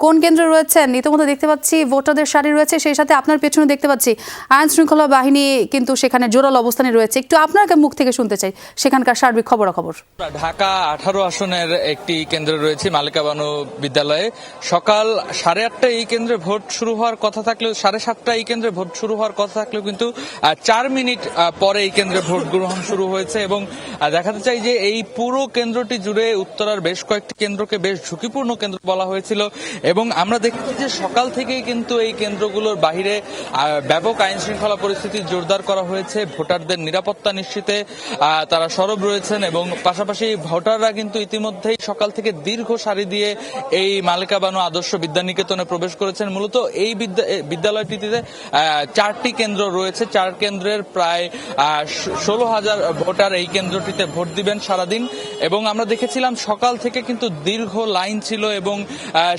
কোন কেন্দ্রে রয়েছেন ইতিমধ্যে দেখতে পাচ্ছি ভোটারদের সারি রয়েছে, সেই সাথে আপনার পেছনে দেখতে পাচ্ছি আইন শৃঙ্খলা বাহিনী কিন্তু সেখানে জোরালো অবস্থানে রয়েছে। একটু আপনার মুখ থেকে শুনতে চাই সেখানকার সার্বিক খবরাখবর। ঢাকা 18 আসনের একটি কেন্দ্রে রয়েছে মালিকা বানু বিদ্যালয়ে। সকাল 8:30 এই কেন্দ্রে ভোট শুরু হওয়ার কথা থাকলেও 7:30 এই কেন্দ্রে ভোট শুরু হওয়ার কথা থাকলেও কিন্তু 4 মিনিট পরে এই কেন্দ্রে ভোট গ্রহণ শুরু হয়েছে। এবং দেখাতে চাই যে এই পুরো কেন্দ্রটি জুড়ে উত্তরার বেশ কয়েকটি কেন্দ্রকে বেশ ঝুঁকিপূর্ণ কেন্দ্র বলা হয়েছিল এবং আমরা দেখছি যে সকাল থেকেই কিন্তু এই কেন্দ্রগুলোর বাহিরে ব্যাপক আইন শৃঙ্খলা পরিস্থিতি জোরদার করা হয়েছে। ভোটারদের নিরাপত্তা নিশ্চিতে তারা সরব রয়েছেন এবং পাশাপাশি ভোটাররা কিন্তু ইতিমধ্যেই সকাল থেকে দীর্ঘ সারি দিয়ে এই মালিকা বানু আদর্শ বিদ্যানিকেতনে প্রবেশ করেছেন। মূলত এই বিদ্যালয়টিতে 4টি কেন্দ্র রয়েছে। 4 কেন্দ্রের প্রায় 16,000 ভোটার এই কেন্দ্রটিতে ভোট দিবেন সারাদিন। এবং আমরা দেখেছিলাম সকাল থেকে কিন্তু দীর্ঘ লাইন ছিল এবং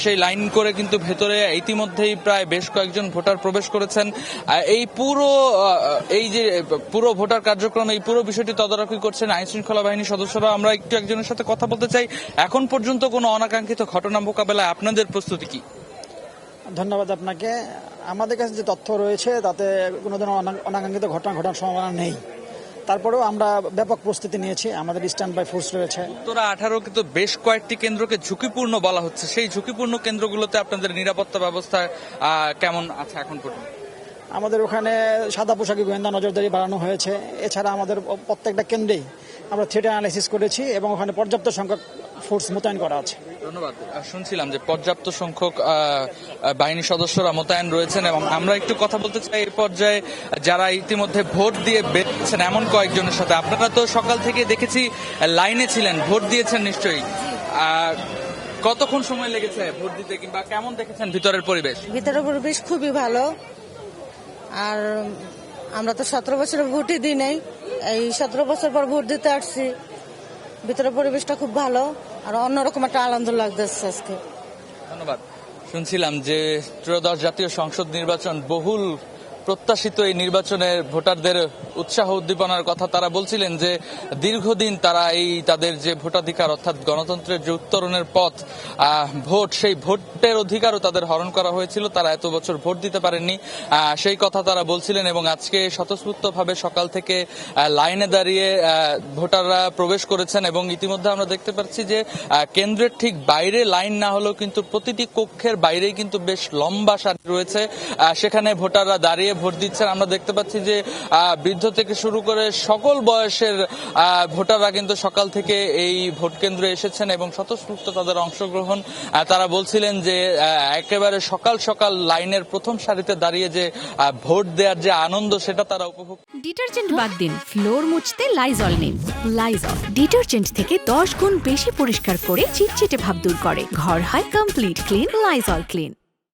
সেই লাইন করে কিন্তু ভেতরে ইতিমধ্যেই প্রায় বেশ কয়েকজন ভোটার প্রবেশ করেছেন। এই যে পুরো ভোটার কার্যক্রম, এই পুরো বিষয়টি তদারকি করছেন আইন শৃঙ্খলা বাহিনীর সদস্যরা। আমরা একটু একজনের সাথে কথা বলতে চাই। এখন পর্যন্ত কোনো অনাকাঙ্ক্ষিত ঘটনা মোকাবেলায় আপনাদের প্রস্তুতি কি? ধন্যবাদ আপনাকে। আমাদের কাছে যে তথ্য রয়েছে তাতে কোনো ধরনের অনাকাঙ্ক্ষিত ঘটনা ঘটার সম্ভাবনা নেই। তারপরেও আমরা ব্যাপক প্রস্তুতি নিয়েছি, আমাদের স্ট্যান্ড বাই ফোর্স রয়েছে। উত্তরা 18 কিন্তু বেশ কয়েকটি কেন্দ্রকে ঝুঁকিপূর্ণ বলা হচ্ছে। সেই ঝুঁকিপূর্ণ কেন্দ্রগুলোতে আপনাদের নিরাপত্তা ব্যবস্থা কেমন আছে এখন পর্যন্ত? আমাদের ওখানে সাদা পোশাকি গোয়েন্দা নজরদারি বাড়ানো হয়েছে। এছাড়া আমাদের প্রত্যেকটা কেন্দ্রেই আমরা থ্রেট অ্যানালাইসিস করেছি এবং ওখানে পর্যাপ্ত সংখ্যক ফোর্স মোতায়েন করা আছে। ধন্যবাদ। শুনছিলাম যে পর্যাপ্ত সংখ্যক বাহিনী সদস্যরা মোতায়েন রয়েছেন এবং আমরা একটু কথা বলতে চাই এই পর্যায়ে যারা ইতিমধ্যে ভোট দিয়ে বেরিয়েছেন এমন কয়েকজনের সাথে। আপনারা তো সকাল থেকে দেখেছি লাইনে ছিলেন, ভোট দিয়েছেন নিশ্চয়ই। কতক্ষণ সময় লেগেছে ভোট দিতে কিংবা কেমন দেখেছেন ভিতরের পরিবেশ? ভিতরের পরিবেশ খুবই ভালো। আর আমরা তো 17 বছর ভোটই দিই নাই, এই 17 বছর পর ভোট দিতে আসছি। ভিতরের পরিবেশটা খুব ভালো আর অন্যরকম একটা আনন্দ লাগতেছে আজকে। ধন্যবাদ। শুনছিলাম যে ত্রয়োদশ জাতীয় সংসদ নির্বাচন বহুল প্রত্যাশিত এই নির্বাচনের ভোটারদের উৎসাহ উদ্দীপনার কথা তারা বলছিলেন যে দীর্ঘদিন তারা এই তাদের যে ভোটাধিকার অর্থাৎ গণতন্ত্রের যে উত্তরণের পথ ভোট, সেই ভোটের অধিকারও তাদের হরণ করা হয়েছিল। তারা এত বছর ভোট দিতে পারেননি, সেই কথা তারা বলছিলেন। এবং আজকে স্বতঃস্ফূর্তভাবে সকাল থেকে লাইনে দাঁড়িয়ে ভোটাররা প্রবেশ করেছেন এবং ইতিমধ্যে আমরা দেখতে পাচ্ছি যে কেন্দ্রের ঠিক বাইরে লাইন না হলেও কিন্তু প্রতিটি কক্ষের বাইরেই কিন্তু বেশ লম্বা সারি রয়েছে, সেখানে ভোটাররা দাঁড়িয়ে ভোট দিচ্ছেন। আমরা দেখতে পাচ্ছি যে বৃদ্ধ থেকে শুরু করে সকল বয়সের ভোটাররা কিন্তু সকাল থেকে এই ভোট কেন্দ্রে এসেছেন এবং স্বতঃস্ফূর্ত তাদের অংশগ্রহণ। তারা বলছিলেন যে একেবারে সকাল সকাল লাইনের প্রথম সারিতে দাঁড়িয়ে যে ভোট দেওয়ার যে আনন্দ সেটা তারা উপভোগ। ডিটারজেন্ট বাদ দিন, ফ্লোর মুছতে লাইজল নিন। লাইজল ডিটারজেন্ট থেকে 10 গুণ বেশি পরিষ্কার করে চিটচিটে ভাব দূর করে। ঘর হয় কমপ্লিট ক্লিন। Lysol clean.